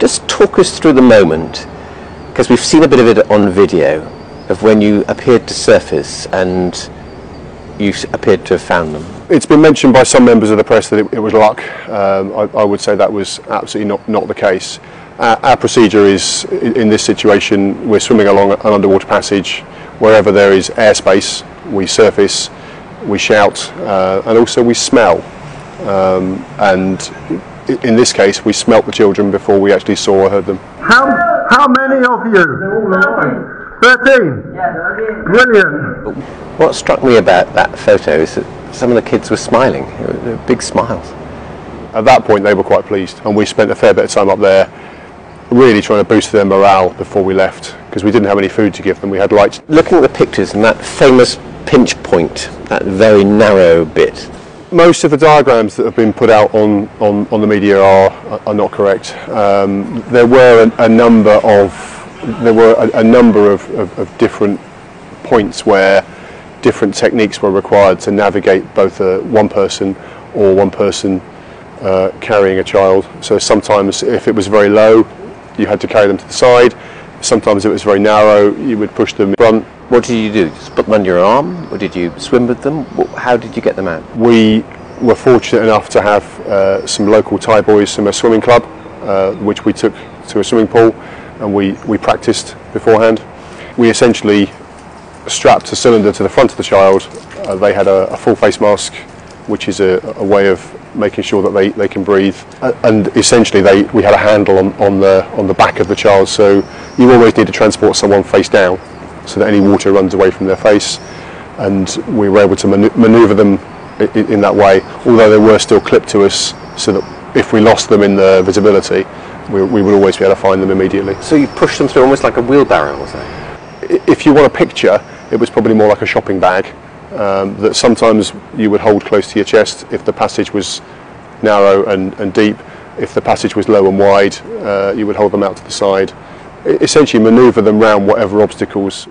Just talk us through the moment, because we've seen a bit of it on video, of when you appeared to surface and you appeared to have found them. It's been mentioned by some members of the press that it was luck. I would say that was absolutely not the case. Our procedure is, in this situation, we're swimming along an underwater passage. Wherever there is airspace, we surface, we shout, and also we smell. And in this case, we smelt the children before we actually saw or heard them. How many of you? They're all alive. 13? Yeah, 13. Brilliant. What struck me about that photo is that some of the kids were smiling. They were big smiles. At that point, they were quite pleased, and we spent a fair bit of time up there really trying to boost their morale before we left, because we didn't have any food to give them. We had lights. Looking at the pictures and that famous pinch point, that very narrow bit. Most of the diagrams that have been put out on the media are not correct. There were a number of different points where different techniques were required to navigate both one person or one person carrying a child. So sometimes if it was very low, you had to carry them to the side. Sometimes it was very narrow, you would push them in front. What did you do? Just put them under your arm, or did you swim with them? How did you get them out? We were fortunate enough to have some local Thai boys from a swimming club, which we took to a swimming pool, and we practiced beforehand. We essentially strapped a cylinder to the front of the child. They had a full face mask, which is a way of making sure that they can breathe, and essentially we had a handle on the back of the child, so you always need to transport someone face down so that any water runs away from their face, and we were able to manoeuvre them in that way, although they were still clipped to us, so that if we lost them in the visibility, we would always be able to find them immediately. So you pushed them through almost like a wheelbarrow, was it? If you want a picture, it was probably more like a shopping bag. That sometimes you would hold close to your chest if the passage was narrow and deep. If the passage was low and wide, you would hold them out to the side. Essentially manoeuvre them around whatever obstacles